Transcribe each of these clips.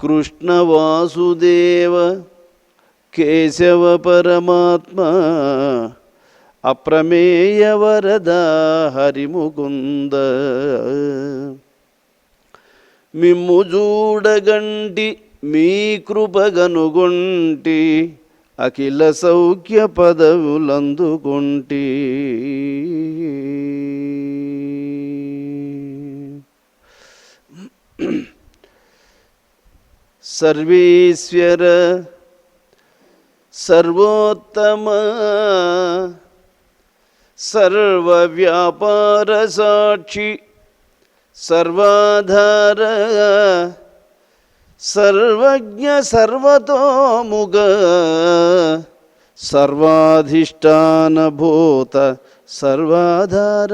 కృష్ణ వాసుదేవ కేశవ పరమాత్మ అప్రమేయ వరద హరిముకుంద మిమ్ము చూడగంటి మీ కృపగనుగొంటి అఖిల సౌఖ్య పదవులందుకొంటి సర్వేశ్వర సర్వోత్తమ సర్వవ్యాపార సాక్షి సర్వాధార సర్వజ్ఞ సర్వతోముగ సర్వాధిష్టానభూత సర్వాధార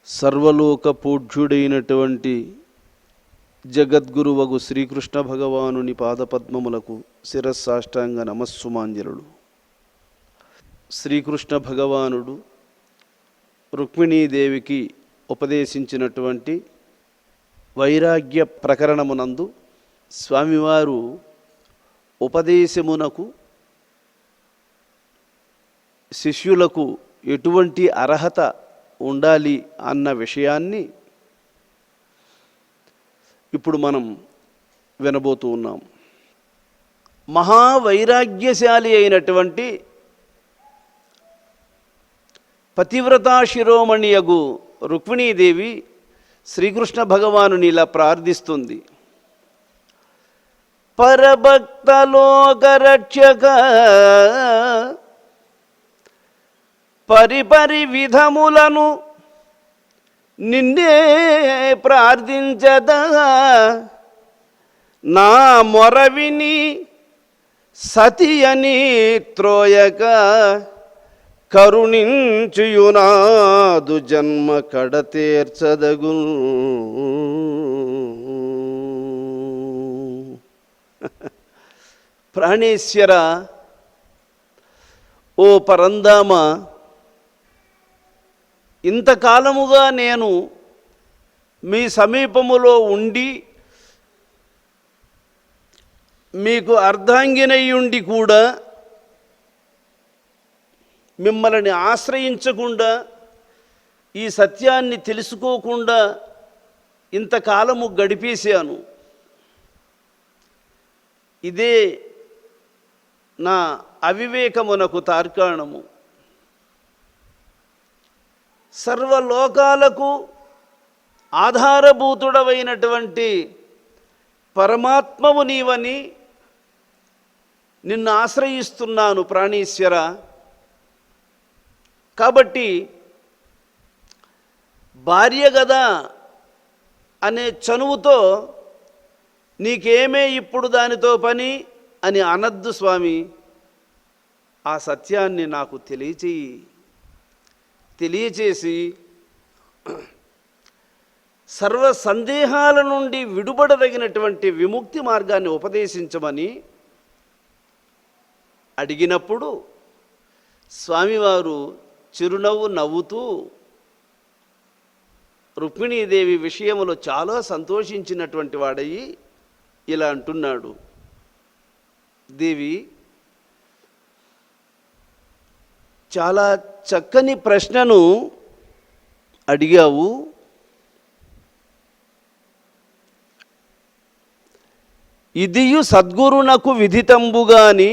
సర్వలోక పూజ్యుడైనటువంటి జగద్గురువగు శ్రీకృష్ణ భగవానుని పాదపద్మములకు శిరస్సాష్టాంగ నమస్సుమాంజలులు. శ్రీకృష్ణ భగవానుడు రుక్మిణీదేవికి ఉపదేశించినటువంటి వైరాగ్య ప్రకరణమునందు స్వామివారు ఉపదేశమునకు శిష్యులకు ఎటువంటి అర్హత ఉండాలి అన్న విషయాన్ని ఇప్పుడు మనం వినబోతూ ఉన్నాం. మహావైరాగ్యశాలి అయినటువంటి పతివ్రతా శిరోమణియగు రుక్మిణీదేవి శ్రీకృష్ణ భగవానుని ఇలా ప్రార్థిస్తుంది. పరభక్తలోకరక్షక పరిపరి విధములను నిన్నే ప్రార్థించదా నా మొరవిని సతి అని త్రోయక కరుణించుయునాదు జన్మ కడతేర్చదగు. ప్రాణేశ్వర, ఓ పరంధామ, ఇంతకాలముగా నేను మీ సమీపములో ఉండి మీకు అర్ధాంగినయ్యుండి కూడా మిమ్మల్ని ఆశ్రయించకుండా ఈ సత్యాన్ని తెలుసుకోకుండా ఇంతకాలము గడిపేశాను. ఇదే నా అవివేకమునకు తార్కాణము. సర్వలోకాలకు ఆధారభూతుడవైనటువంటి పరమాత్మవు నీవని నిన్ను ఆశ్రయిస్తున్నాను ప్రాణేశ్వర. కాబట్టి భార్య గదా అనే చనువుతో నీకేమే ఇప్పుడు దానితో పని అని అనద్దు స్వామి. ఆ సత్యాన్ని నాకు తెలియచేసి సర్వ సందేహాల నుండి విడుబడదగినటువంటి విముక్తి మార్గాన్ని ఉపదేశించమని అడిగినప్పుడు స్వామివారు చిరునవ్వు నవ్వుతూ రుక్మిణీదేవి విషయంలో చాలా సంతోషించినటువంటి వాడయి ఇలా అంటున్నాడు. దేవి, చాలా చక్కని ప్రశ్నను అడిగావు. ఇదియు సద్గురునకు విధితంబుగాని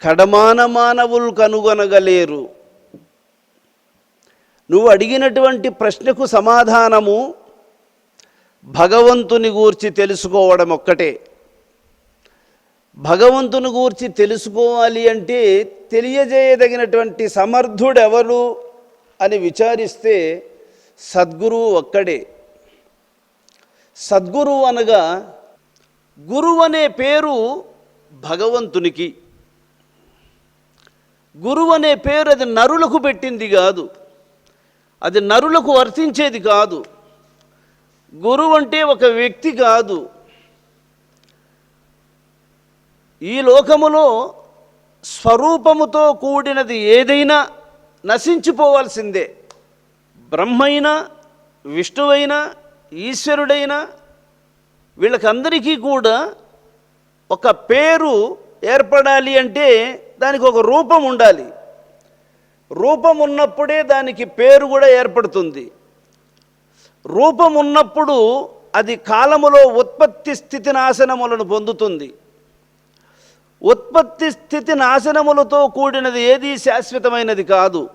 కడమాన మానవులు కనుగొనగలేరు. నువ్వు అడిగినటువంటి ప్రశ్నకు సమాధానము భగవంతుని గూర్చి తెలుసుకోవడం ఒక్కటే. భగవంతుని గూర్చి తెలుసుకోవాలి అంటే తెలియజేయదగినటువంటి సమర్థుడెవరు అని విచారిస్తే సద్గురువు ఒక్కడే. సద్గురువు అనగా గురువు అనే పేరు భగవంతునికి. గురువు అనే పేరు అది నరులకు పెట్టింది కాదు, అది నరులకు వర్తించేది కాదు. గురువు అంటే ఒక వ్యక్తి కాదు. ఈ లోకములో స్వరూపముతో కూడినది ఏదైనా నశించిపోవాల్సిందే. బ్రహ్మైనా, విష్ణువైనా, ఈశ్వరుడైనా వీళ్ళకందరికీ కూడా ఒక పేరు ఏర్పడాలి అంటే దానికి ఒక రూపం ఉండాలి. రూపం ఉన్నప్పుడే దానికి పేరు కూడా ఏర్పడుతుంది. రూపం ఉన్నప్పుడు అది కాలములో ఉత్పత్తి స్థితి నాశనములను పొందుతుంది. ఉత్పత్తి స్థితి నాశనములతో కూడినది ఏది శాశ్వతమైనది కాదు.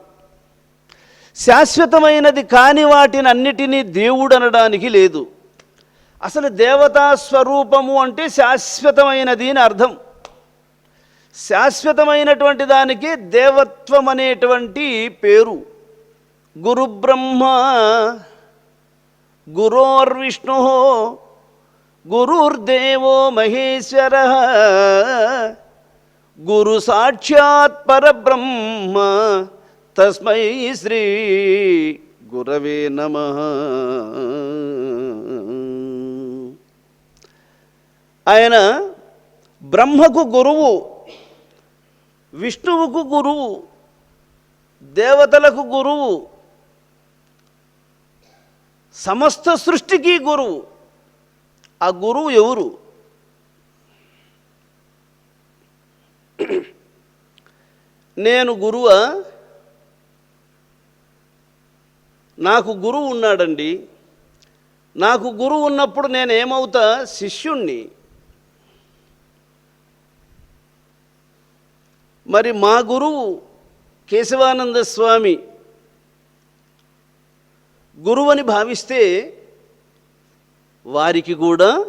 శాశ్వతమైనది కాని వాటిని అన్నిటినీ దేవుడు అనడానికి లేదు. అసలు దేవతా స్వరూపము అంటే శాశ్వతమైనది అని అర్థం. శాశ్వతమైనటువంటి దానికి దేవత్వం అనేటువంటి పేరు. గురు బ్రహ్మ గురోర్విష్ణు గురుర్దేవో మహేశ్వర గురు సాక్షాత్ పరబ్రహ్మ తస్మై శ్రీ గురవే నమః. ఆయన బ్రహ్మకు గురువు, విష్ణువుకు గురువు, దేవతలకు గురువు, సమస్త సృష్టికి గురువు. ఆ గురువు ఎవరు? నేను గురువా? నాకు గురువు ఉన్నాడండి. నాకు గురువు ఉన్నప్పుడు నేను ఏమవుతా? శిష్యుణ్ణి. మరి మా గురువు కేశవానంద స్వామి గురువని భావిస్తే వారికి కూడా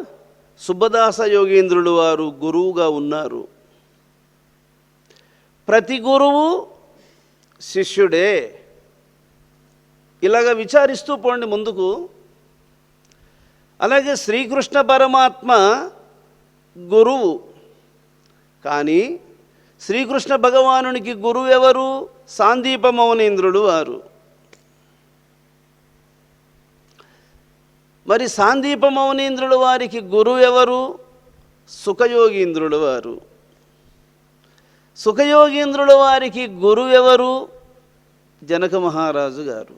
సుబ్బదాస యోగేంద్రులు వారు గురువుగా ఉన్నారు. ప్రతి గురువు శిష్యుడే. ఇలాగ విచారిస్తూ పోండి ముందుకు. అలాగే శ్రీకృష్ణ పరమాత్మ గురువు. కానీ శ్రీకృష్ణ భగవానునికి గురువు ఎవరు? సాందీప మౌనేంద్రుడు వారు. మరి సాందీప మౌనేంద్రుడు వారికి గురువు ఎవరు? సుఖయోగీంద్రుడు వారు. సుఖయోగీంద్రుడు వారికి గురువు ఎవరు? జనక మహారాజు గారు.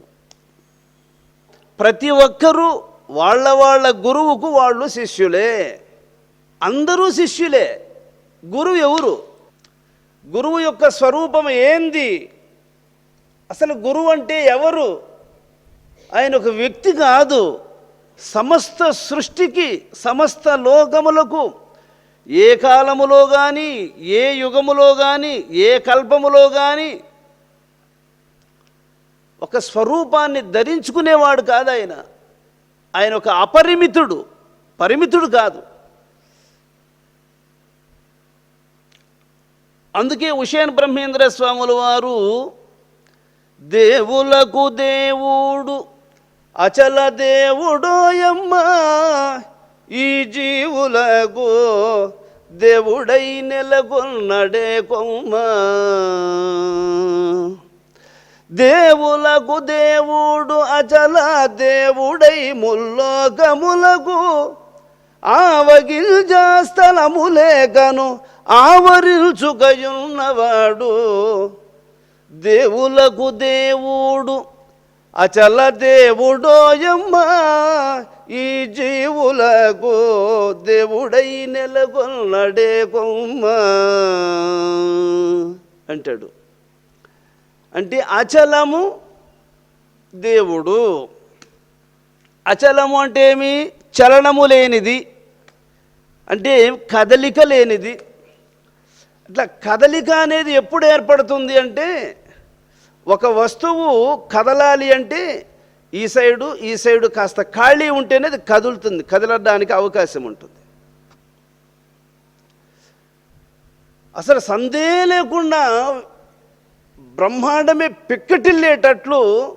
ప్రతి ఒక్కరూ వాళ్ళ వాళ్ళ గురువుకు వాళ్ళు శిష్యులే. అందరూ శిష్యులే. గురువు ఎవరు? గురువు యొక్క స్వరూపం ఏంది? అసలు గురువు అంటే ఎవరు? ఆయన ఒక వ్యక్తి కాదు. సమస్త సృష్టికి, సమస్త లోకములకు ఏ కాలములో కానీ, ఏ యుగములో కానీ, ఏ కల్పములో కానీ ఒక స్వరూపాన్ని ధరించుకునేవాడు కాదు ఆయన. ఆయన ఒక అపరిమితుడు, పరిమితుడు కాదు. అందుకే ఉషేన్ బ్రహ్మేంద్ర స్వాముల వారు దేవులకు దేవుడు అచల దేవుడోయమ్మ ఈ జీవులకు దేవుడై నెలకొన్నడే కొమ్మ. దేవులకు దేవుడు అచల దేవుడై ముల్లోకములకు ఆవగిల్జాస్థలములేకను ఆవరించుకయున్నవాడు. దేవులకు దేవుడు అచల దేవుడోయమ్మ ఈ జీవులకు దేవుడై నెలకొన్నడే కొమ్మ అంటాడు. అంటే అచలము దేవుడు. అచలము అంటే ఏమి? చలనము లేనిది, అంటే కదలిక లేనిది. అట్లా కదలిక అనేది ఎప్పుడు ఏర్పడుతుంది అంటే, ఒక వస్తువు కదలాలి అంటే ఈ సైడు కాస్త ఖాళీ ఉంటేనే అది కదులుతుంది, కదలడానికి అవకాశం ఉంటుంది. అసలు సందేహం లేకుండా బ్రహ్మాండమే పిక్కటిల్లేటట్లు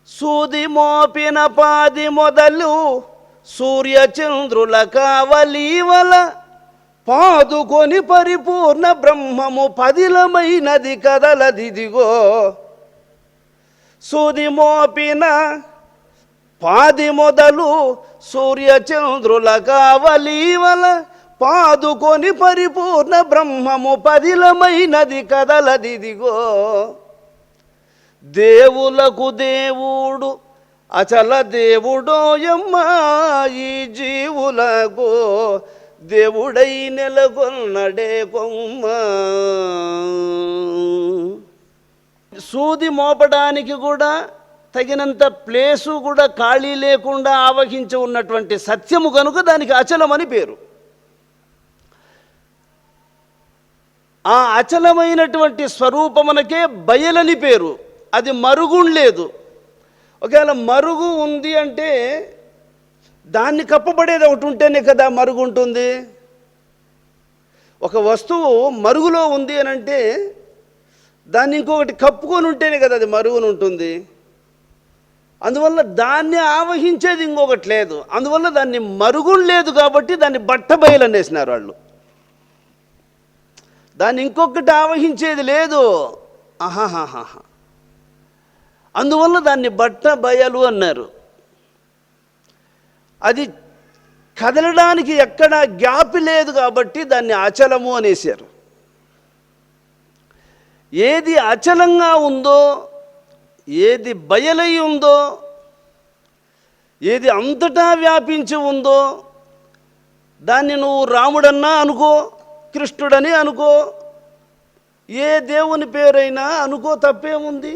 సూది మోపిన పాది మొదలు సూర్యచంద్రుల కావలీవల పాదుకొని పరిపూర్ణ బ్రహ్మము పదిలమైనది కదలదిదిగో. సూది మోపిన పాది మొదలు సూర్యచంద్రుల కావలీవల పాదుకొని పరిపూర్ణ బ్రహ్మము పదిలమైనది కదలదిదిగో. దేవులకు దేవుడు అచల దేవుడోయమ్మా, ఈ జీవులకు దేవుడై నెలకొన్నడే కొమ్మ. సూది మోపడానికి కూడా తగినంత ప్లేసు కూడా ఖాళీ లేకుండా ఆవహించి ఉన్నటువంటి సత్యము కనుక దానికి అచలమని పేరు. ఆ అచలమైనటువంటి స్వరూపమునకే బయలని పేరు. అది మరుగుండలేదు. ఒకవేళ మరుగు ఉంది అంటే దాన్ని కప్పబడేది ఒకటి ఉంటేనే కదా మరుగు ఉంటుంది. ఒక వస్తువు మరుగులో ఉంది అని అంటే దాన్ని ఇంకొకటి కప్పుకొని ఉంటేనే కదా అది మరుగున ఉంటుంది. అందువల్ల దాన్ని ఆవహించేది ఇంకొకటి లేదు. అందువల్ల దాన్ని మరుగులు లేదు కాబట్టి దాన్ని బట్ట బయలు అనేసినారు వాళ్ళు. దాన్ని ఇంకొకటి ఆవహించేది లేదు. ఆహాహాహా, అందువల్ల దాన్ని బట్ట బయలు అన్నారు. అది కదలడానికి ఎక్కడ గ్యాప్ లేదు కాబట్టి దాన్ని అచలము అనేసారు. ఏది అచలంగా ఉందో, ఏది బయలై ఉందో, ఏది అంతటా వ్యాపించి ఉందో దాన్ని నువ్వు రాముడన్నా అనుకో, కృష్ణుడని అనుకో, ఏ దేవుని పేరైనా అనుకో, తప్పేముంది.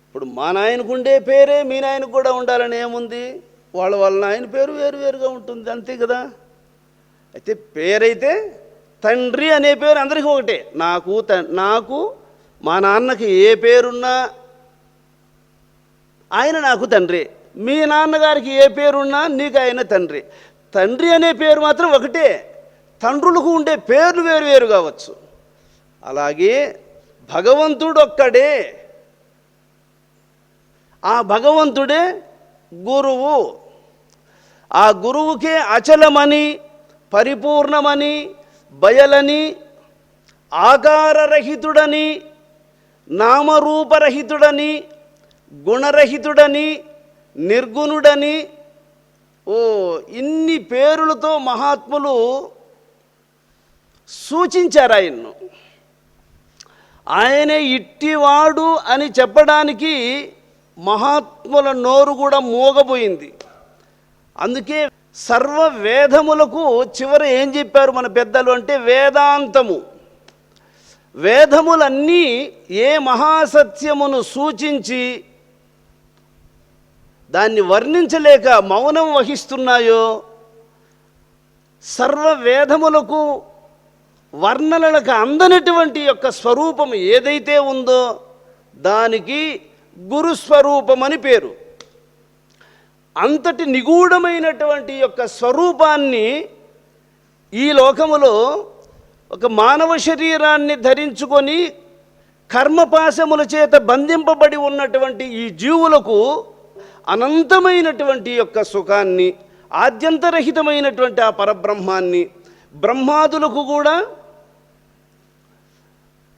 ఇప్పుడు మా నాయనకుండే పేరే మీ నాయనకు కూడా ఉండాలని ఏముంది? వాళ్ళ నాయన పేరు వేరువేరుగా ఉంటుంది, అంతే కదా. అయితే పేరైతే తండ్రి అనే పేరు అందరికీ ఒకటే. నాకు మా నాన్నకి ఏ పేరున్నా ఆయన నాకు తండ్రి, మీ నాన్నగారికి ఏ పేరున్నా నీకు ఆయన తండ్రి. తండ్రి అనే పేరు మాత్రం ఒకటే. తండ్రులకు ఉండే పేర్లు వేరు కావచ్చు. అలాగే భగవంతుడు ఒక్కడే. ఆ భగవంతుడే గురువు. ఆ గురువుకే అచలమని, పరిపూర్ణమని, బయలని, ఆకారరహితుడని, నామరూపరహితుడని, గుణరహితుడని, నిర్గుణుడని, ఇన్ని పేరులతో మహాత్ములు సూచించారు ఆయన్ను. ఆయనే ఇట్టివాడు అని చెప్పడానికి మహాత్ముల నోరు కూడా మోగబోయింది. అందుకే సర్వ వేదములకు చివర ఏం చెప్పారు మన పెద్దలు అంటే వేదాంతము. వేదములన్నీ ఏ మహాసత్యమును సూచించి దాన్ని వర్ణించలేక మౌనం వహిస్తున్నాయో, సర్వ వేదములకు వర్ణనలకు అందనటువంటి యొక్క స్వరూపం ఏదైతే ఉందో దానికి గురుస్వరూపం అని పేరు. అంతటి నిగూఢమైనటువంటి యొక్క స్వరూపాన్ని ఈ లోకములో ఒక మానవ శరీరాన్ని ధరించుకొని కర్మపాశముల చేత బంధింపబడి ఉన్నటువంటి ఈ జీవులకు అనంతమైనటువంటి యొక్క సుఖాన్ని, ఆద్యంతరహితమైనటువంటి ఆ పరబ్రహ్మాన్ని, బ్రహ్మాదులకు కూడా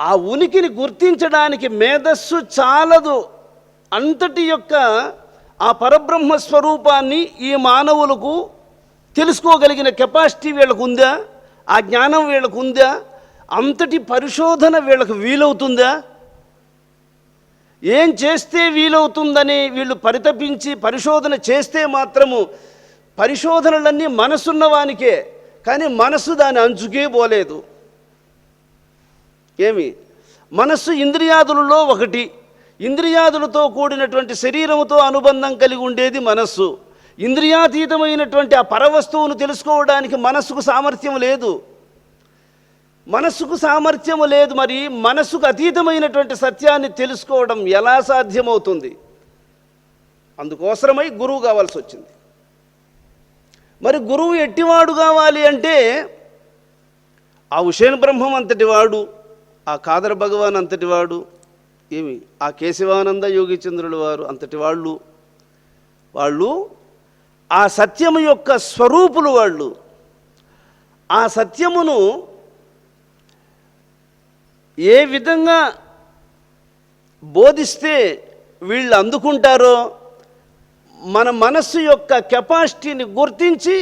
ఆ ఉనికిని గుర్తించడానికి మేధస్సు చాలదు. అంతటి యొక్క ఆ పరబ్రహ్మ స్వరూపాన్ని ఈ మానవులకు తెలుసుకోగలిగిన కెపాసిటీ వీళ్ళకు ఉందా? ఆ జ్ఞానం వీళ్ళకు ఉందా? అంతటి పరిశోధన వీళ్ళకు వీలవుతుందా? ఏం చేస్తే వీలవుతుందని వీళ్ళు పరితపించి పరిశోధన చేస్తే మాత్రము పరిశోధనలన్నీ మనసున్నవానికే, కానీ మనస్సు దాని అంచుకే పోలేదు. ఏమి మనస్సు ఇంద్రియాదులలో ఒకటి. ఇంద్రియాదులతో కూడినటువంటి శరీరముతో అనుబంధం కలిగి ఉండేది మనస్సు. ఇంద్రియాతీతమైనటువంటి ఆ పరవస్తువును తెలుసుకోవడానికి మనస్సుకు సామర్థ్యం లేదు. మనస్సుకు సామర్థ్యము లేదు. మరి మనస్సుకు అతీతమైనటువంటి సత్యాన్ని తెలుసుకోవడం ఎలా సాధ్యమవుతుంది? అందుకోసమై గురువు కావాల్సి వచ్చింది. మరి గురువు ఎట్టివాడు కావాలి అంటే ఆ హుసేన్ బ్రహ్మం అంతటి వాడు, ఆ కాదర భగవాన్ అంతటి వాడు, ఆ కేశవానంద యోగిచంద్రుల వారు అంతటి వాళ్ళు ఆ సత్యము యొక్క స్వరూపులు. వాళ్ళు ఆ సత్యమును ఏ విధంగా బోధిస్తే వీళ్ళు అందుకుంటారో మన మనస్సు యొక్క కెపాసిటీని గుర్తించి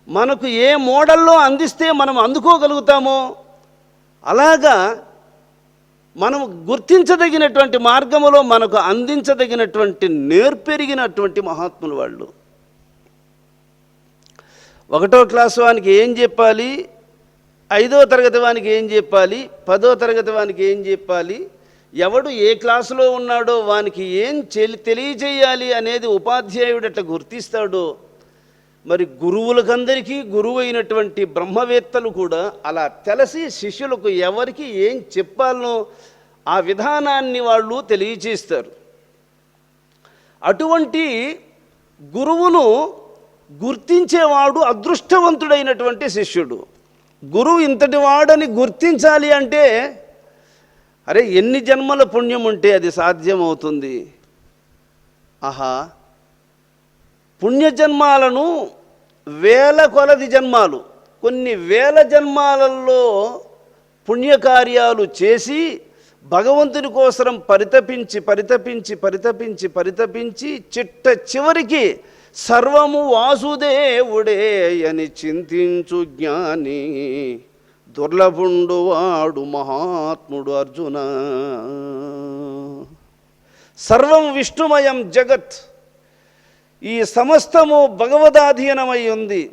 మనకు ఏ మోడల్లో అందిస్తే మనం అందుకోగలుగుతామో అలాగా మనం గుర్తించదగినటువంటి మార్గములో మనకు అందించదగినటువంటి నేర్పెరిగినటువంటి మహాత్ములు వాళ్ళు. 1వ క్లాసు వానికి ఏం చెప్పాలి, 5వ తరగతి వానికి ఏం చెప్పాలి, 10వ తరగతి వానికి ఏం చెప్పాలి, ఎవడు ఏ క్లాసులో ఉన్నాడో వానికి ఏం తెలియజేయాలి అనేది ఉపాధ్యాయుడు అట్లా గుర్తిస్తాడో, మరి గురువులకందరికీ గురువు అయినటువంటి బ్రహ్మవేత్తలు కూడా అలా తెలిసి శిష్యులకు ఎవరికి ఏం చెప్పాలనో ఆ విధానాన్ని వాళ్ళు తెలియజేస్తారు. అటువంటి గురువును గుర్తించేవాడు అదృష్టవంతుడైనటువంటి శిష్యుడు. గురువు ఇంతటి వాడని గుర్తించాలి అంటే అరే ఎన్ని జన్మల పుణ్యం ఉంటే అది సాధ్యమవుతుంది. ఆహా, పుణ్యజన్మాలను వేల కొలది జన్మాలు, కొన్ని వేల జన్మాలలో పుణ్యకార్యాలు చేసి భగవంతుని కోసం పరితపించి పరితపించి పరితపించి పరితపించి చిట్ట చివరికి సర్వము వాసుదేవుడే అని చింతించు జ్ఞాని దుర్లభుండు వాడు మహాత్ముడు అర్జున. సర్వం విష్ణుమయం జగత్, ఈ సమస్తము భగవదాధీనమై ఉంది.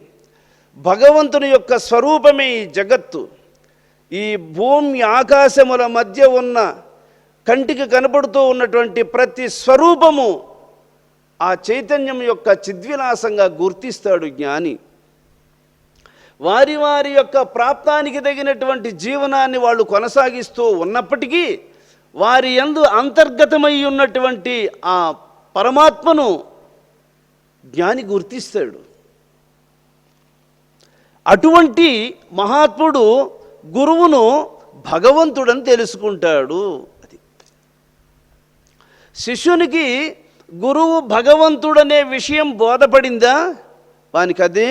భగవంతుని యొక్క స్వరూపమే ఈ జగత్తు. ఈ భూమి ఆకాశముల మధ్య ఉన్న కంటికి కనపడుతూ ఉన్నటువంటి ప్రతి స్వరూపము ఆ చైతన్యం యొక్క చిద్విలాసంగా గుర్తిస్తాడు జ్ఞాని. వారి వారి యొక్క ప్రాప్తానికి తగినటువంటి జీవనాన్ని వాళ్ళు కొనసాగిస్తూ ఉన్నప్పటికీ వారి యందు అంతర్గతమై ఉన్నటువంటి ఆ పరమాత్మను జ్ఞాని గుర్తిస్తాడు. అటువంటి మహాత్ముడు గురువును భగవంతుడని తెలుసుకుంటాడు. అది శిష్యునికి గురువు భగవంతుడనే విషయం బోధపడిందా, వానికి అదే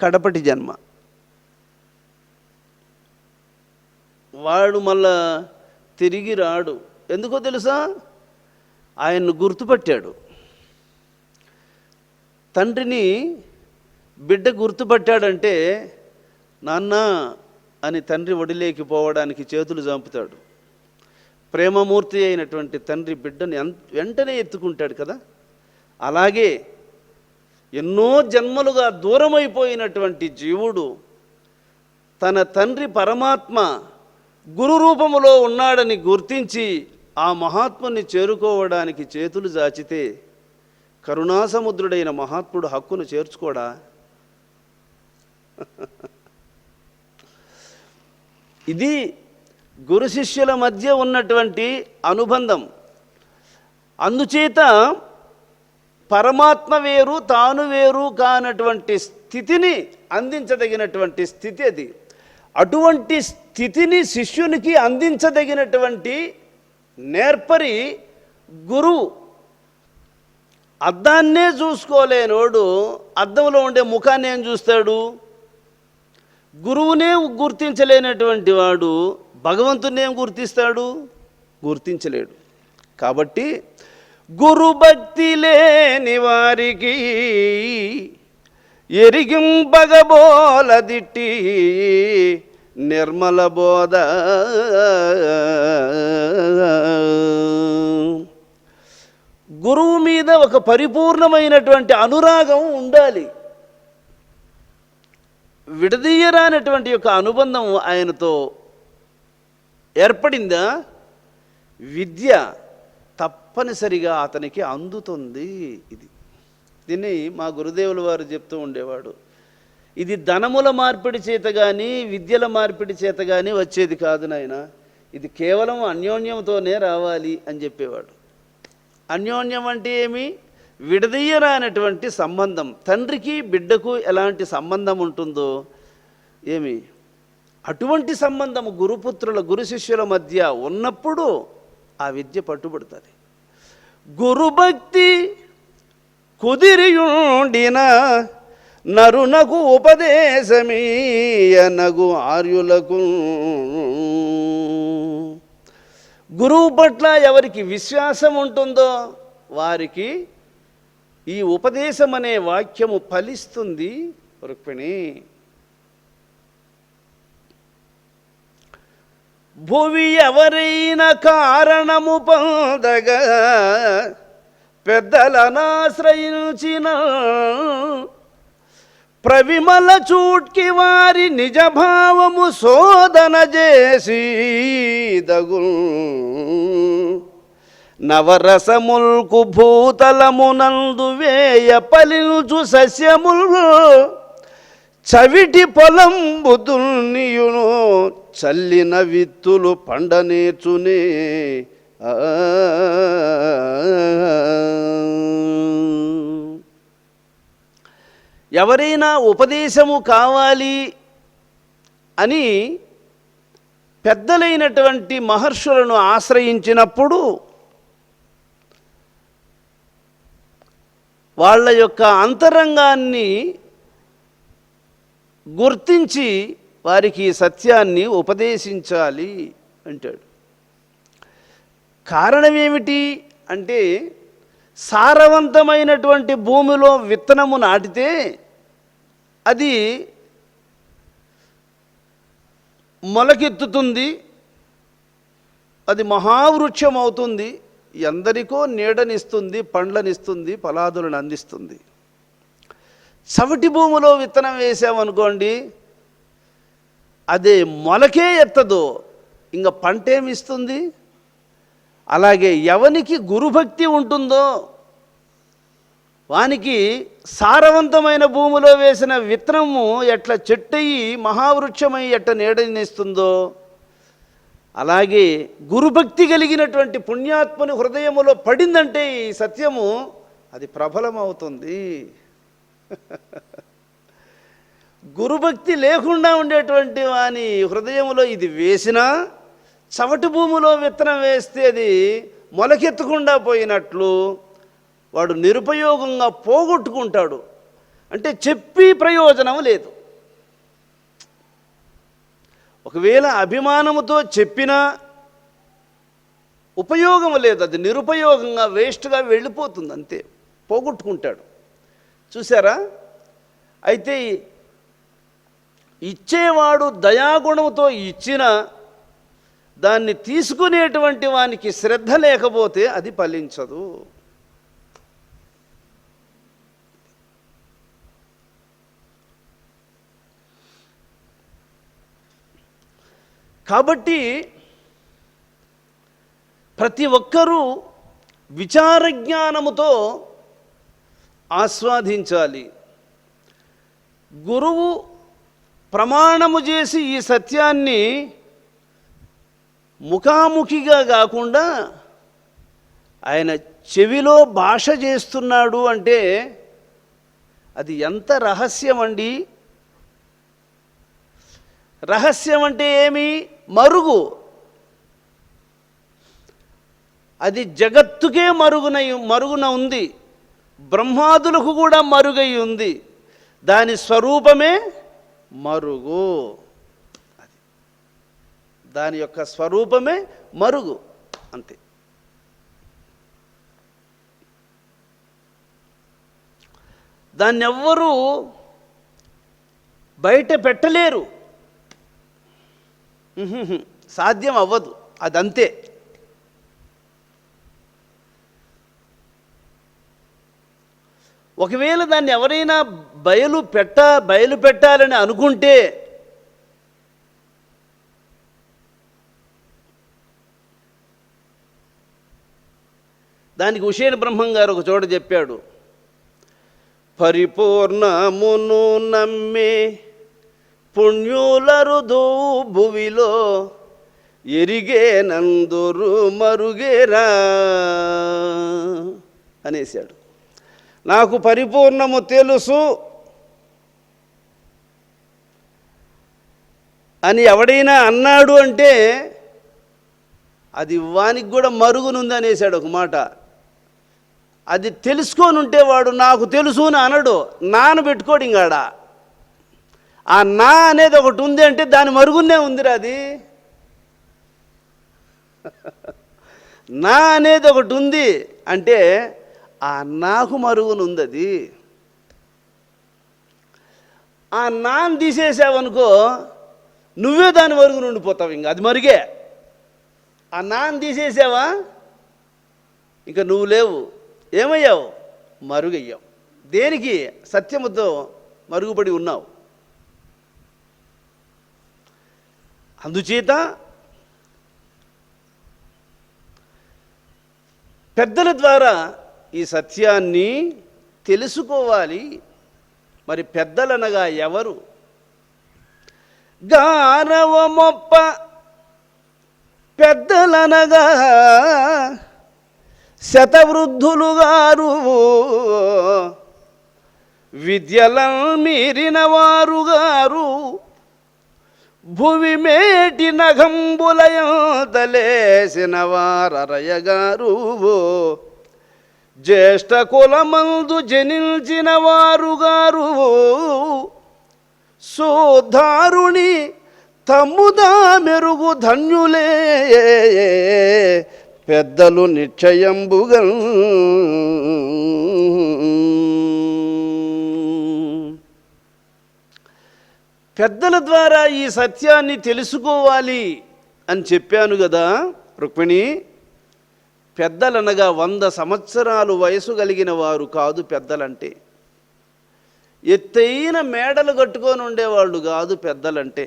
కడపటి జన్మ. వాడు మళ్ళా తిరిగి రాడు. ఎందుకో తెలుసా, ఆయన్ను గుర్తుపట్టాడు. తండ్రిని బిడ్డ గుర్తుపట్టాడంటే నాన్న అని తండ్రి ఒడిలేకి పోవడానికి చేతులు చంపుతాడు. ప్రేమమూర్తి అయినటువంటి తండ్రి బిడ్డని వెంటనే ఎత్తుకుంటాడు కదా. అలాగే ఎన్నో జన్మలుగా దూరమైపోయినటువంటి జీవుడు తన తండ్రి పరమాత్మ గురు రూపములో ఉన్నాడని గుర్తించి ఆ మహాత్ముని చేరుకోవడానికి చేతులు జాచితే కరుణాసముద్రుడైన మహాత్ముడు హక్కును చేర్చుకోడా? ఇది గురు శిష్యుల మధ్య ఉన్నటువంటి అనుబంధం. అందుచేత పరమాత్మ వేరు తాను వేరు కానటువంటి స్థితిని అందించదగినటువంటి స్థితి అది. అటువంటి స్థితిని శిష్యునికి అందించదగినటువంటి నేర్పరి గురువు. అద్దాన్నే చూసుకోలేనోడు అద్దంలో ఉండే ముఖాన్ని ఏం చూస్తాడు? గురువునే గుర్తించలేనటువంటి వాడు భగవంతుని ఏం గుర్తిస్తాడు? గుర్తించలేడు. కాబట్టి గురు భక్తి లేని వారికి ఎరిగింపగబోలదిట్టి నిర్మల బోధ. గురువు మీద ఒక పరిపూర్ణమైనటువంటి అనురాగం ఉండాలి. విడదీయరానటువంటి యొక్క అనుబంధం ఆయనతో ఏర్పడిందా, విద్య తప్పనిసరిగా అతనికి అందుతుంది. దీన్ని మా గురుదేవుల వారు చెప్తూ ఉండేవాడు. ఇది ధనముల మార్పిడి చేత కానీ విద్యల మార్పిడి చేత కానీ వచ్చేది కాదు నాయన, ఇది కేవలం అన్యోన్యంతోనే రావాలి అని చెప్పేవాడు. అన్యోన్యం అంటే ఏమి? విడదీయరానటువంటి సంబంధం. తండ్రికి బిడ్డకు ఎలాంటి సంబంధం ఉంటుందో ఏమి, అటువంటి సంబంధము గురుపుత్రుల గురు శిష్యుల మధ్య ఉన్నప్పుడు ఆ విద్య పట్టుబడుతుంది. గురుభక్తి కుదిరియుండిన నరునకు ఉపదేశమీయనగు ఆర్యులకు. గురువు పట్ల ఎవరికి విశ్వాసం ఉంటుందో వారికి ఈ ఉపదేశం అనే వాక్యము ఫలిస్తుంది, రుక్మిణి, భువి ఎవరైనా కారణము పొందగా పెద్దలనాశ్రయించిన ప్రవిమల చూట్కి వారి నిజభావము శోధన చేసి దగు నవరసముల్కు భూతలమునందు వేయ పలించు సస్యముల్ చవిటి పొలంబు దున్నియును చల్లిన విత్తులు పండనేర్చునే. ఎవరైనా ఉపదేశము కావాలి అని పెద్దలైనటువంటి మహర్షులను ఆశ్రయించినప్పుడు వాళ్ళ యొక్క అంతరంగాన్ని గుర్తించి వారికి సత్యాన్ని ఉపదేశించాలి అంటాడు. కారణం ఏమిటి అంటే, సారవంతమైనటువంటి భూమిలో విత్తనము నాటితే అది మొలకెత్తుతుంది, అది మహావృక్షం అవుతుంది, ఎందరికో నీడనిస్తుంది, పండ్లనిస్తుంది, ఫలాదులను అందిస్తుంది. చవటి భూమిలో విత్తనం వేసామనుకోండి, అదే మొలకే ఎత్తదో, ఇంకా పంటేమిస్తుంది. అలాగే ఎవనికి గురుభక్తి ఉంటుందో వానికి సారవంతమైన భూమిలో వేసిన విత్తనము ఎట్లా చెట్టయి మహావృక్షమై ఎట్ట నీడనిస్తుందో, అలాగే గురుభక్తి కలిగినటువంటి పుణ్యాత్మని హృదయములో పడిందంటే ఈ సత్యము అది ప్రబలమవుతుంది. గురుభక్తి లేకుండా ఉండేటువంటి వాని హృదయములో ఇది వేసినా, చవటి భూమిలో విత్తనం వేస్తే అది మొలకెత్తకుండా పోయినట్లు వాడు నిరుపయోగంగా పోగొట్టుకుంటాడు. అంటే చెప్పి ప్రయోజనం లేదు. ఒకవేళ అభిమానముతో చెప్పినా ఉపయోగం లేదు, అది నిరుపయోగంగా వేస్ట్గా వెళ్ళిపోతుంది, అంతే, పోగొట్టుకుంటాడు. చూసారా? అయితే ఇచ్చేవాడు దయాగుణంతో ఇచ్చిన దాన్ని తీసుకునేటువంటి వానికి శ్రద్ధ లేకపోతే అది ఫలించదు. కాబట్టి ప్రతి ఒక్కరూ విచారజ్ఞానముతో ఆస్వాదించాలి. గురువు ప్రమాణము చేసి ఈ సత్యాన్ని ముఖాముఖిగా కాకుండా ఆయన చెవిలో భాష చేస్తున్నాడు అంటే అది ఎంత రహస్యం అండి. రహస్యం అంటే ఏమి? మరుగు. అది జగత్తుకే మరుగున ఉంది, బ్రహ్మాదులకు కూడా మరుగై ఉంది. దాని స్వరూపమే మరుగు. అది దాని యొక్క స్వరూపమే మరుగు, అంతే. దాన్ని ఎవ్వరూ బయట పెట్టలేరు, సాధ్యం అవ్వదు, అదంతే. ఒకవేళ దాన్ని ఎవరైనా బయలు పెట్టాలని అనుకుంటే దానికి ఉషేణ బ్రహ్మం గారు ఒక చోట చెప్పాడు, పరిపూర్ణమును నమ్మే పుణ్యులరుదు భువిలో ఎరిగే నందురు మరుగేరా అనేసాడు. నాకు పరిపూర్ణము తెలుసు అని ఎవడైనా అన్నాడు అంటే అది వానికి కూడా మరుగునుంది అనేసాడు ఒక మాట. అది తెలుసుకొని ఉంటే వాడు నాకు తెలుసు అని అనడు, నానబెట్టుకోడు. ఇంకాడ ఆ నా అనేది ఒకటి ఉంది అంటే దాని మరుగునే ఉందిరా అది. నా అనేది ఒకటి ఉంది అంటే ఆ నాకు మరుగునుంది అది. ఆ నాన్ తీసేసావనుకో నువ్వే దాని వరకు నుండిపోతావు. ఇంకా అది మరుగే. ఆ నాన్ తీసేసావా ఇంకా నువ్వు లేవు. ఏమయ్యావు? మరుగయ్యావు. దేనికి? సత్యముతో మరుగుపడి ఉన్నావు. అందుచేత పెద్దల ద్వారా ఈ సత్యాన్ని తెలుసుకోవాలి. మరి పెద్దలనగా ఎవరు? గారవమొప్ప పెద్దలనగా శతవృద్ధులు గారు, విద్యలను మీరిన వారు గారు, భువి మేటి నగంబులయంతలేసిన వారరయగారు, జ్యేష్ఠ కులమందు జనించిన వారు గారు, సోధారుని తమ్ముదా మెరుగు ధన్యులే పెద్దలు నిశ్చయంబుగా. పెద్దల ద్వారా ఈ సత్యాన్ని తెలుసుకోవాలి అని చెప్పాను కదా రుక్మిణి. పెద్దలనగా 100 సంవత్సరాలు వయసు కలిగిన వారు కాదు పెద్దలంటే. ఎత్తైన మేడలు కట్టుకొని ఉండేవాళ్ళు కాదు పెద్దలంటే.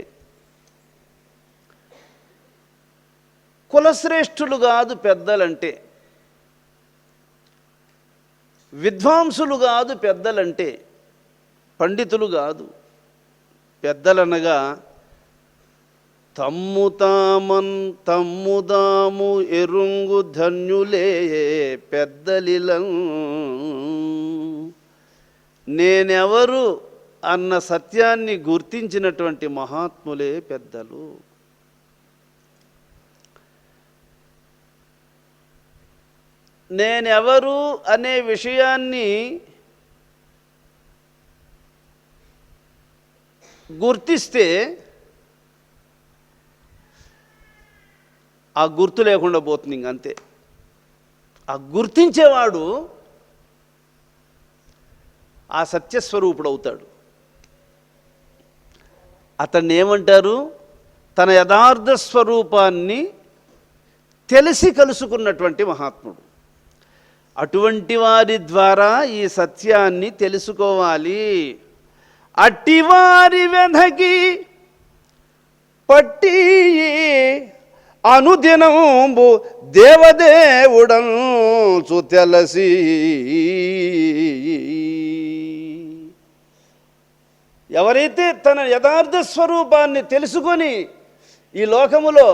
కులశ్రేష్ఠులు కాదు పెద్దలంటే. విద్వాంసులు కాదు పెద్దలంటే. పండితులు కాదు. పెద్దలనగా తమ్ముదాము ఎరుంగు ధన్యులే పెద్దలిలం. నేనెవరు అన్న సత్యాన్ని గుర్తించినటువంటి మహాత్ములే పెద్దలు. నేనెవరు అనే విషయాన్ని గుర్తిస్తే ఆ గుర్తు లేకుండా పోతుంది. ఇంకంతే. ఆ గుర్తించేవాడు ఆ సత్యస్వరూపుడు అవుతాడు. అతన్ని ఏమంటారు? తన యథార్థ స్వరూపాన్ని తెలిసి కలుసుకున్నటువంటి మహాత్ముడు. అటువంటి వారి ద్వారా ఈ సత్యాన్ని తెలుసుకోవాలి. అట్టివారి వెనకి పట్టి అనుదినంబు దేవదేవుడంచు తెలసి. ఎవరైతే తన యథార్థ స్వరూపాన్ని తెలుసుకొని ఈ లోకములో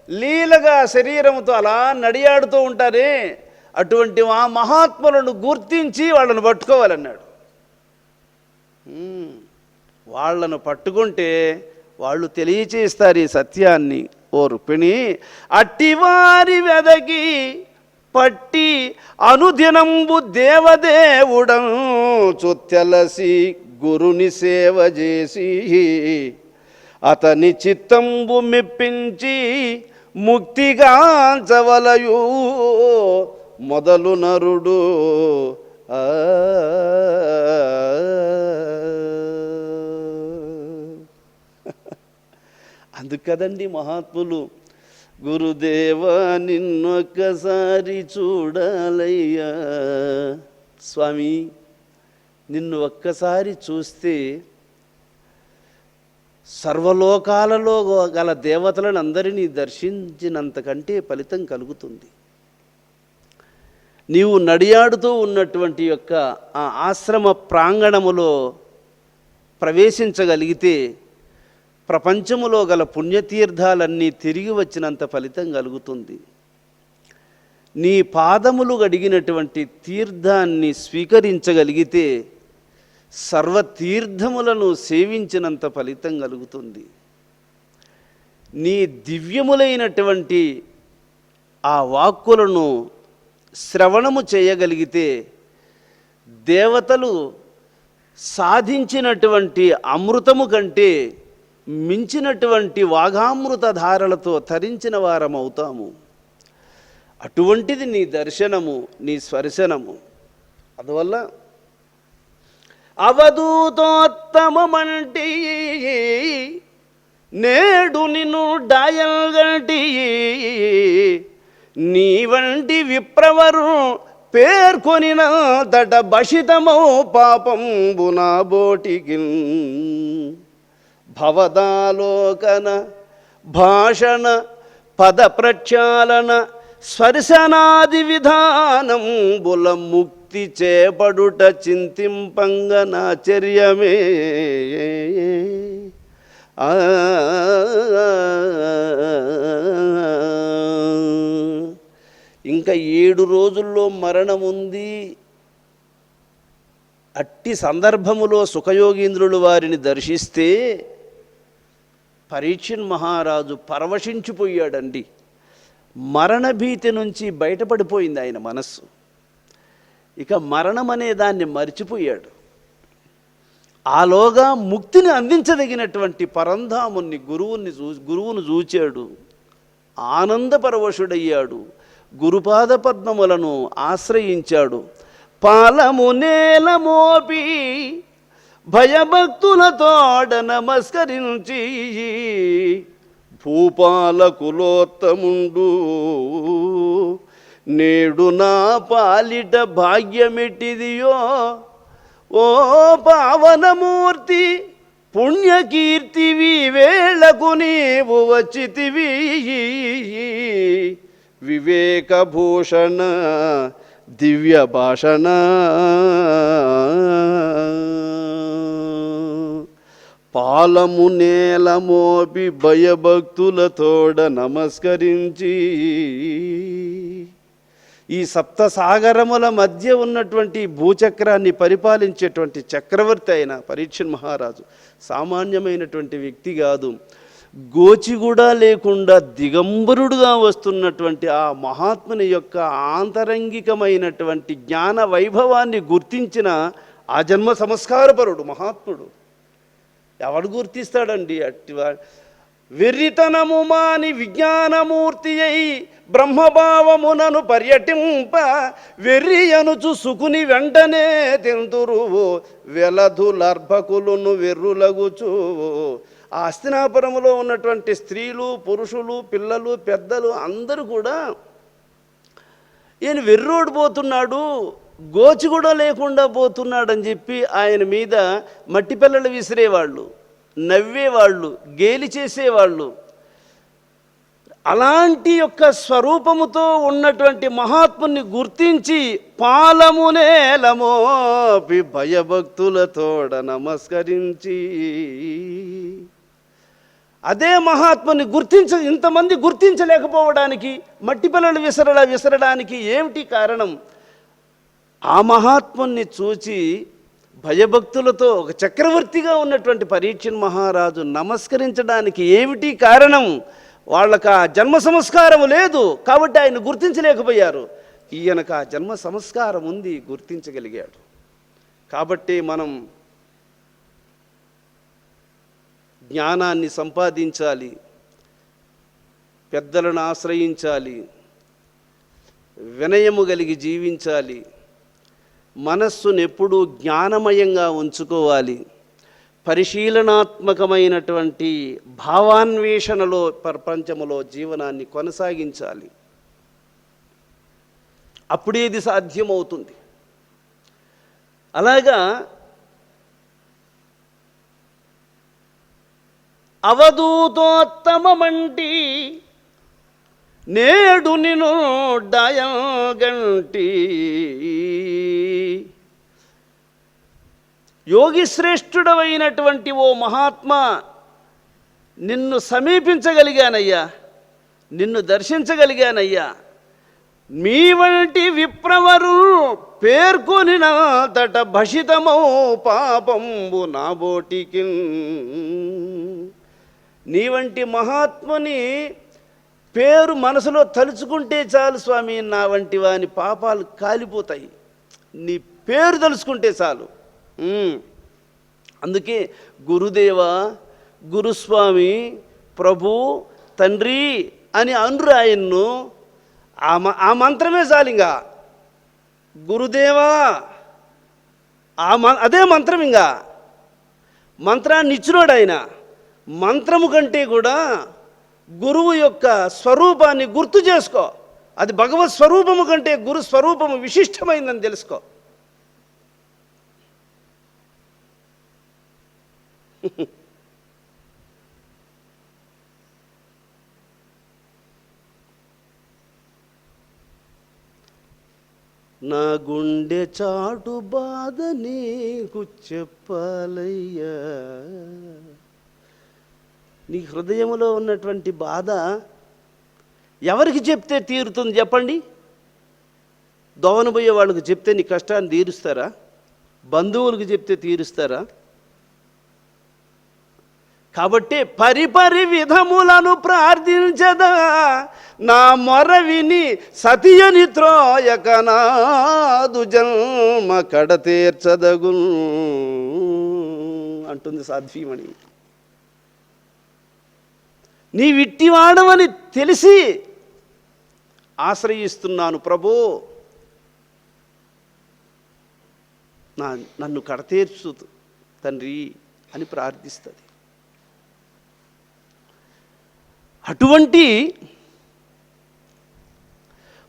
లీలగా శరీరముతో అలా నడియాడుతూ ఉంటారే, అటువంటి ఆ మహాత్ములను గుర్తించి వాళ్ళను పట్టుకోవాలన్నాడు. వాళ్ళను పట్టుకుంటే వాళ్ళు తెలియచేస్తారు ఈ సత్యాన్ని. ఓ రుక్మిణి, అట్టివారి వెదకి పట్టి అనుదినంబు దేవదేవుడంచు తెలసి గురుని సేవ చేసి అతని చిత్తంబు మెప్పించి ముక్తిగాంచవలయు మొదలు నరుడు. అందుకదండి మహాత్ములు గురుదేవా నిన్నొక్కసారి చూడాలయ్యా, స్వామి నిన్ను ఒక్కసారి చూస్తే సర్వలోకాలలో గల దేవతలను అందరినీ దర్శించినంతకంటే ఫలితం కలుగుతుంది. నీవు నడియాడుతూ ఉన్నటువంటి యొక్క ఆ ఆశ్రమ ప్రాంగణములో ప్రవేశించగలిగితే ప్రపంచములో గల పుణ్యతీర్థాలన్నీ తిరిగి వచ్చినంత ఫలితం కలుగుతుంది. నీ పాదములు గడిగినటువంటి తీర్థాన్ని స్వీకరించగలిగితే సర్వతీర్థములను సేవించినంత ఫలితం కలుగుతుంది. నీ దివ్యములైనటువంటి ఆ వాక్కులను శ్రవణము చేయగలిగితే దేవతలు సాధించినటువంటి అమృతము కంటే మించినటువంటి వాగామృత ధారలతో తరించిన వారం అవుతాము. అటువంటిది నీ దర్శనము, నీ స్పర్శనము. అందువల్ల అవధూతోత్తమంటి నేడు నిన్ను డాయల్గంటి నీ వంటి విప్రవరు పేర్కొనిన దట భషితమౌ పాపంబు నా బోటికి భవదాలోకన భాషణ పద ప్రక్షాళన స్పర్శనాది విధానం బుల ముక్తి చేపడుట చింతింపంగనాచర్యమే ఇంకా 7 రోజుల్లో మరణం ఉంది. అట్టి సందర్భములో సుఖయోగీంద్రులు వారిని దర్శిస్తే పరీక్షణ్ మహారాజు పరవశించిపోయాడండి. మరణభీతి నుంచి బయటపడిపోయింది ఆయన మనస్సు. ఇక మరణం అనే దాన్ని మర్చిపోయాడు. ఆలోగా ముక్తిని అందించదగినటువంటి పరంధాముని గురువును చూచాడు. ఆనందపరవశుడయ్యాడు. గురుపాద పద్మములను ఆశ్రయించాడు. పాలము నేల మోపి భయభక్తులతోడ నమస్కరించి భూపాలకులోత్తముండు నేడు నా పాలిట భాగ్యమెట్టిదియో ఓ పావనమూర్తి పుణ్యకీర్తివి వేళకు నీవు వచ్చితివి వివేకభూషణ దివ్య భాషణ పాలము నేల మోపి భయభక్తులతోడ నమస్కరించి ఈ సప్తసాగరముల మధ్య ఉన్నటువంటి భూచక్రాన్ని పరిపాలించేటువంటి చక్రవర్తి అయిన పరీక్షణ్ మహారాజు సామాన్యమైనటువంటి వ్యక్తి కాదు. గోచి కూడా లేకుండా దిగంబరుడుగా వస్తున్నటువంటి ఆ మహాత్ముని యొక్క ఆంతరంగికమైనటువంటి జ్ఞాన వైభవాన్ని గుర్తించిన ఆ జన్మ సంస్కారపరుడు మహాత్ముడు. ఎవడు గుర్తిస్తాడండి అట్టివా? వెర్రితనము మాని విజ్ఞానమూర్తి అయి బ్రహ్మభావమునను పర్యటింప వెర్రి అనుచు సుకుని వెంటనే తింతురు వెలధులర్భకులను వెర్రులగుచు. ఆ హస్తినాపురములో ఉన్నటువంటి స్త్రీలు పురుషులు పిల్లలు పెద్దలు అందరూ కూడా ఈయన వెర్రోడు పోతున్నాడు, గోచి కూడా లేకుండా పోతున్నాడని చెప్పి ఆయన మీద మట్టి పిల్లలు విసిరేవాళ్ళు, నవ్వేవాళ్ళు, గేలి చేసేవాళ్ళు. అలాంటి యొక్క స్వరూపముతో ఉన్నటువంటి మహాత్ముని గుర్తించి పాలమునేలమోపి భయభక్తులతోడ నమస్కరించి అదే మహాత్ముని ఇంతమంది గుర్తించలేకపోవడానికి మట్టి పిల్లలు విసరడానికి ఏమిటి కారణం? ఆ మహాత్ముని చూచి భయభక్తులతో ఒక చక్రవర్తిగా ఉన్నటువంటి పరీక్షణ్ మహారాజు నమస్కరించడానికి ఏమిటి కారణం? వాళ్ళకు ఆ జన్మ సంస్కారం లేదు కాబట్టి ఆయన గుర్తించలేకపోయారు. ఈయనకు ఆ జన్మ సంస్కారం ఉంది, గుర్తించగలిగాడు. కాబట్టి మనం జ్ఞానాన్ని సంపాదించాలి, పెద్దలను ఆశ్రయించాలి, వినయము కలిగి జీవించాలి, మనస్సును ఎప్పుడూ జ్ఞానమయంగా ఉంచుకోవాలి, పరిశీలనాత్మకమైనటువంటి భావాన్వేషణలో ప్రపంచములో జీవనాన్ని కొనసాగించాలి. అప్పుడే ఇది సాధ్యమవుతుంది. అలాగా అవధూతోత్తమంటి నేడు నిన్ను డయగంటి యోగి శ్రేష్ఠుడమైనటువంటి ఓ మహాత్మా, నిన్ను సమీపించగలిగానయ్యా, నిన్ను దర్శించగలిగానయ్యా. మీ వంటి విప్రవరు పేర్కొనిన తట భషితమౌ పాపంబు నా బోటికి. నీ వంటి మహాత్ముని పేరు మనసులో తలుచుకుంటే చాలు స్వామి, నా వంటి వాని పాపాలు కాలిపోతాయి. నీ పేరు తలుచుకుంటే చాలు. అందుకే గురుదేవా, గురుస్వామి, ప్రభు, తండ్రి అని అనురు ఆయన్ను. ఆ మంత్రమే చాలు. ఇంకా గురుదేవా అదే మంత్రం. ఇంకా మంత్రాన్ని ఇచ్చినోడు ఆయన. మంత్రము కంటే కూడా గురువు యొక్క స్వరూపాన్ని గుర్తు చేసుకో. అది భగవత్ స్వరూపము కంటే గురు స్వరూపము విశిష్టమైందని తెలుసుకో. నా గుండె చాటు బాధ నీకు చెప్పాలయ్యా. నీ హృదయంలో ఉన్నటువంటి బాధ ఎవరికి చెప్తే తీరుతుంది చెప్పండి? దోవనబోయే వాళ్ళకి చెప్తే నీ కష్టాన్ని తీరుస్తారా? బంధువులకు చెప్తే తీరుస్తారా? కాబట్టి పరిపరి విధములను ప్రార్థించదా నా మొర విని సతియని త్రోయకనాదు జన్మ కడతీర్చదగు అంటుంది సాధ్వీమణి. నీ విట్టివాడవని తెలిసి ఆశ్రయిస్తున్నాను ప్రభో, నన్ను కడతీర్చు తండ్రి అని ప్రార్థిస్తుంది. అటువంటి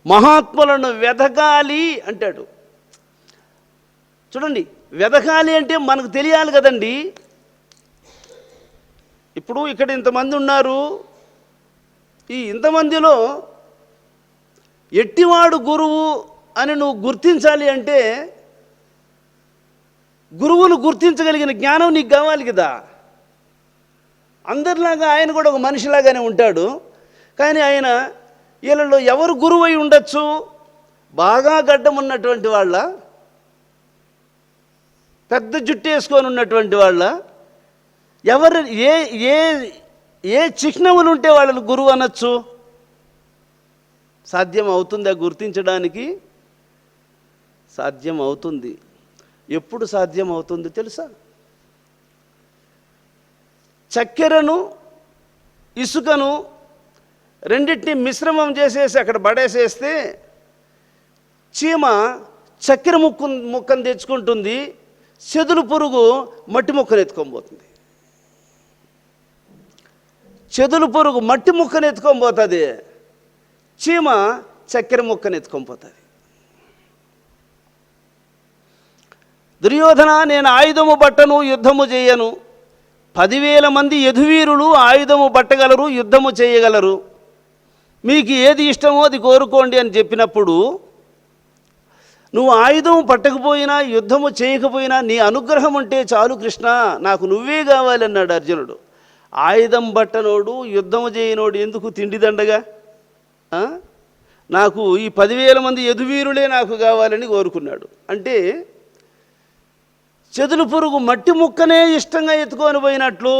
మహాత్ములను వెదకాలి అంటాడు. చూడండి, వెదకాలి అంటే మనకు తెలియాలి కదండి. ఇప్పుడు ఇక్కడ ఇంతమంది ఉన్నారు. ఈ ఇంతమందిలో ఎట్టివాడు గురువు అని నువ్వు గుర్తించాలి అంటే గురువును గుర్తించగలిగిన జ్ఞానం నీకు కావాలి కదా. అందరిలాగా ఆయన కూడా ఒక మనిషిలాగానే ఉంటాడు. కానీ ఆయన వీళ్ళలో ఎవరు గురువు అయి ఉండొచ్చు? బాగా గడ్డం ఉన్నటువంటి వాళ్ళ, పెద్ద జుట్టు వేసుకొని ఉన్నటువంటి వాళ్ళ, ఎవరు ఏ ఏ ఏ చిహ్నములు ఉంటే వాళ్ళని గురువు అనొచ్చు? సాధ్యం అవుతుందా గుర్తించడానికి? సాధ్యం అవుతుంది. ఎప్పుడు సాధ్యం అవుతుంది తెలుసా? చక్కెరను ఇసుకను రెండింటిని మిశ్రమం చేసేసి అక్కడ పడేసేస్తే చీమ చక్కెర ముక్కను తెచ్చుకుంటుంది, చెదులు పురుగు మట్టి ముక్కను ఎత్తుకొని చెదులు పురుగు మట్టి ముక్కను ఎత్తుకొని పోతుంది, చీమ చక్కెర ముక్కను ఎత్తుకొని పోతుంది. దుర్యోధన, నేను ఆయుధము బట్టను యుద్ధము చేయను. 10,000 మంది యధువీరులు ఆయుధము పట్టగలరు, యుద్ధము చేయగలరు. మీకు ఏది ఇష్టమో అది కోరుకోండి అని చెప్పినప్పుడు నువ్వు ఆయుధం పట్టకపోయినా యుద్ధము చేయకపోయినా నీ అనుగ్రహం ఉంటే చాలు కృష్ణ, నాకు నువ్వే కావాలి అన్నాడు అర్జునుడు. ఆయుధం పట్టనోడు యుద్ధము చేయనోడు ఎందుకు తిండిదండగా? నాకు ఈ 10,000 మంది యధువీరులే నాకు కావాలని కోరుకున్నాడు. అంటే చెదులు పురుగు మట్టి ముక్కనే ఇష్టంగా ఎత్తుకొని పోయినట్లు,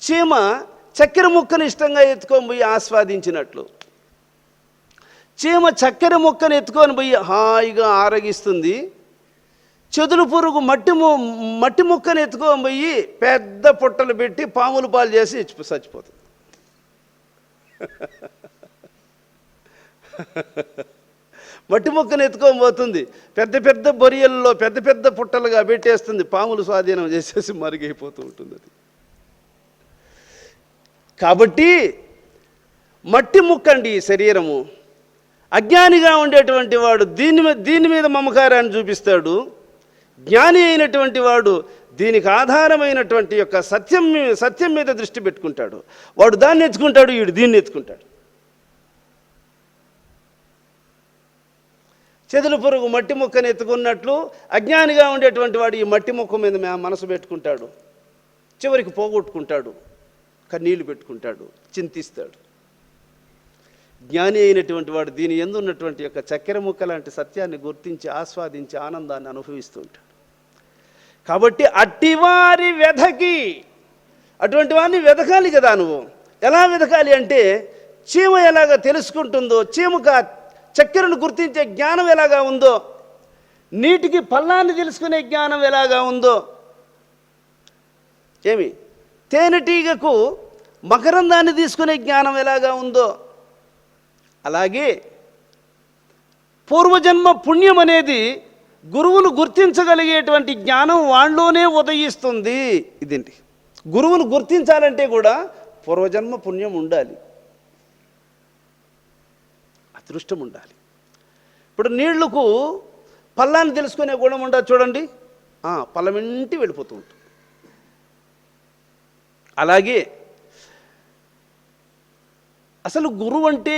చీమ చక్కెర ముక్కను ఇష్టంగా ఎత్తుకొని పోయి ఆస్వాదించినట్లు, చీమ చక్కెర ముక్కను ఎత్తుకొని పోయి హాయిగా ఆరగిస్తుంది, చెదులు పురుగు మట్టి ముక్కను ఎత్తుకొని పోయి పెద్ద పుట్టలు పెట్టి పాములు పాలు చేసి చచ్చిపోతుంది. మట్టి ముక్కను ఎత్తుకొని పోతుంది, పెద్ద పెద్ద బొరియల్లో పెద్ద పెద్ద పుట్టలుగా పెట్టేస్తుంది, పాములు స్వాధీనం చేసేసి మరుగైపోతూ ఉంటుంది అది. కాబట్టి మట్టి ముక్కండి ఈ శరీరము. అజ్ఞానిగా ఉండేటువంటి వాడు దీని మీద మమకారాన్ని చూపిస్తాడు. జ్ఞాని అయినటువంటి వాడు దీనికి ఆధారమైనటువంటి యొక్క సత్యం మీద దృష్టి పెట్టుకుంటాడు. వాడు దాన్ని ఎత్తుకుంటాడు, వీడు దీన్ని ఎత్తుకుంటాడు. చెదులు పురుగు మట్టి ముక్కను ఎత్తుకున్నట్లు అజ్ఞానిగా ఉండేటువంటి వాడు ఈ మట్టి ముక్క మీద మనసు పెట్టుకుంటాడు, చివరికి పోగొట్టుకుంటాడు, కన్నీళ్లు పెట్టుకుంటాడు, చింతిస్తాడు. జ్ఞాని అయినటువంటి వాడు దీని యందు ఉన్నటువంటి యొక్క చక్కెర ముక్క లాంటి సత్యాన్ని గుర్తించి ఆస్వాదించి ఆనందాన్ని అనుభవిస్తూ ఉంటాడు. కాబట్టి అట్టివారి వెధకి, అటువంటి వారిని వెతకాలి కదా నువ్వు. ఎలా వెతకాలి అంటే చీమ ఎలాగ తెలుసుకుంటుందో, చీమకు చక్కెరను గుర్తించే జ్ఞానం ఎలాగా ఉందో, నీటికి పల్లాన్ని తెలుసుకునే జ్ఞానం ఎలాగా ఉందో, తేనెటీగకు మకరందాన్ని తీసుకునే జ్ఞానం ఎలాగా ఉందో, అలాగే పూర్వజన్మ పుణ్యం అనేది గురువును గుర్తించగలిగేటువంటి జ్ఞానం వాళ్ళలోనే ఉదయిస్తుంది. ఇదేంటి, గురువును గుర్తించాలంటే కూడా పూర్వజన్మ పుణ్యం ఉండాలి, అదృష్టం ఉండాలి. ఇప్పుడు నీళ్లకు పల్లాన్ని తెలుసుకునే గుణం ఉండదు చూడండి, పల్లమింటి వెళ్ళిపోతూ ఉంటుంది. అలాగే అసలు గురువు అంటే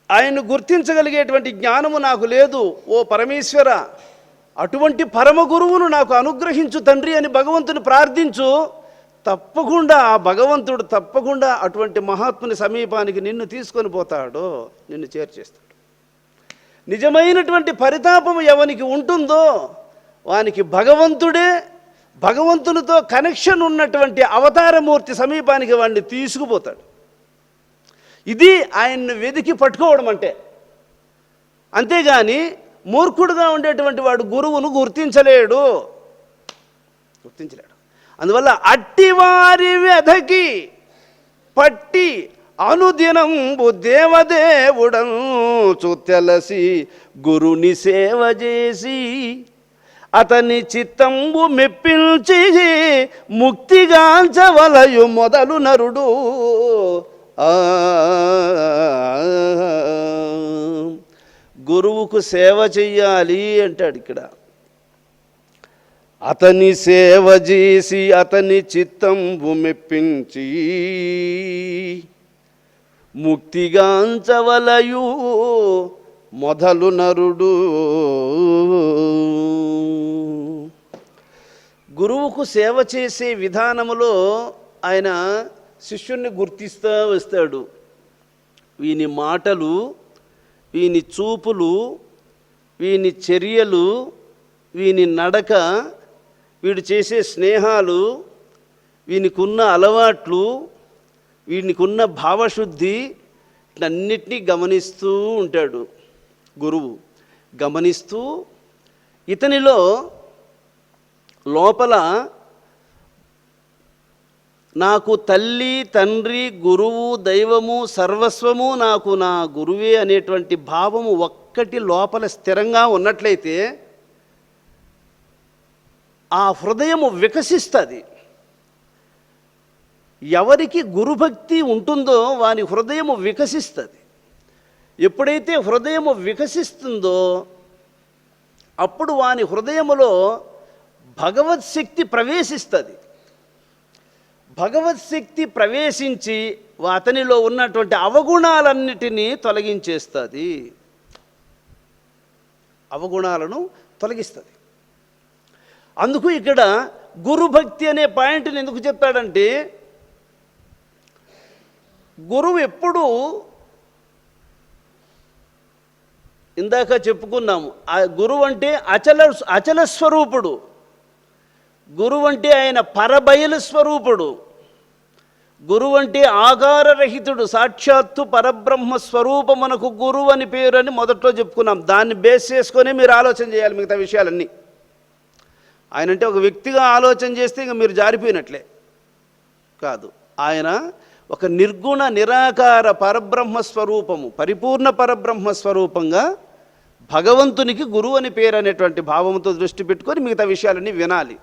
ఆయన్ను గుర్తించగలిగేటువంటి జ్ఞానము నాకు లేదు, ఓ పరమేశ్వర అటువంటి పరమ గురువును నాకు అనుగ్రహించు తండ్రి అని భగవంతుని ప్రార్థించు. తప్పకుండా ఆ భగవంతుడు తప్పకుండా అటువంటి మహాత్ముని సమీపానికి నిన్ను తీసుకొని పోతాడు, నిన్ను చేర్చేస్తాడు. నిజమైనటువంటి పరితాపం ఎవనికి ఉంటుందో వానికి భగవంతుడే, భగవంతునితో కనెక్షన్ ఉన్నటువంటి అవతారమూర్తి సమీపానికి వాడిని తీసుకుపోతాడు. ఇది ఆయన్ను వెతికి పట్టుకోవడం అంటే. అంతేగాని మూర్ఖుడుగా ఉండేటువంటి వాడు గురువును గుర్తించలేడు. అందువల్ల అట్టివారి వెదకి పట్టి అనుదినంబు దేవదేవుడంచు తెలసి గురుని సేవ చేసి అతని చిత్తంబు మెప్పించి ముక్తిగాంచవలయు మొదలు నరుడు. గురువుకు సేవ చెయ్యాలి అంటాడు ఇక్కడ. అతని సేవ చేసి అతని చిత్తంబు మెప్పించి ముక్తిగాంచవలయు మొదలు నరుడు. గురువుకు సేవ చేసే విధానములో ఆయన శిష్యుణ్ణి గుర్తిస్తూ వస్తాడు. వీని మాటలు, వీని చూపులు, వీని చర్యలు, వీని నడక, వీడు చేసే స్నేహాలు, వీనికున్న అలవాట్లు, వీనికున్న భావశుద్ధి, ఇట్లన్నిటినీ గమనిస్తూ ఉంటాడు గురువు. గమనిస్తూ ఇతనిలో లోపల నాకు తల్లి, తండ్రి, గురువు, దైవము, సర్వస్వము నాకు నా గురువే అనేటువంటి భావము ఒక్కటి లోపల స్థిరంగా ఉన్నట్లయితే ఆ హృదయము వికసిస్తుంది. ఎవరికి గురుభక్తి ఉంటుందో వాని హృదయము వికసిస్తుంది. ఎప్పుడైతే హృదయము వికసిస్తుందో అప్పుడు వాని హృదయములో భగవత్ శక్తి ప్రవేశిస్తుంది. భగవత్ శక్తి ప్రవేశించి అతనిలో ఉన్నటువంటి అవగుణాలన్నిటినీ తొలగించేస్తుంది, అవగుణాలను తొలగిస్తుంది. అందుకు ఇక్కడ గురుభక్తి అనే పాయింట్ని ఎందుకు చెప్తాడంటే, గురువు ఎప్పుడు ఇందాక చెప్పుకున్నాము, ఆ గురువు అంటే అచల స్వరూపుడు. గురువు అంటే ఆయన పరబయలు స్వరూపుడు. గురువు అంటే ఆకారరహితుడు, సాక్షాత్తు పరబ్రహ్మ స్వరూపమునకు గురువు అని పేరు అని మొదట్లో చెప్పుకున్నాం. దాన్ని బేస్ చేసుకొని మీరు ఆలోచన చేయాలి మిగతా విషయాలన్నీ. ఆయన అంటే ఒక వ్యక్తిగా ఆలోచన చేస్తే ఇంక మీరు జారిపోయినట్లే కాదు. ఆయన ఒక నిర్గుణ నిరాకార పరబ్రహ్మ స్వరూపము, పరిపూర్ణ పరబ్రహ్మ స్వరూపంగా భగవంతునికి గురువు అని పేరు అనేటువంటి భావంతో దృష్టి పెట్టుకొని మిగతా విషయాలన్నీ వినాలి.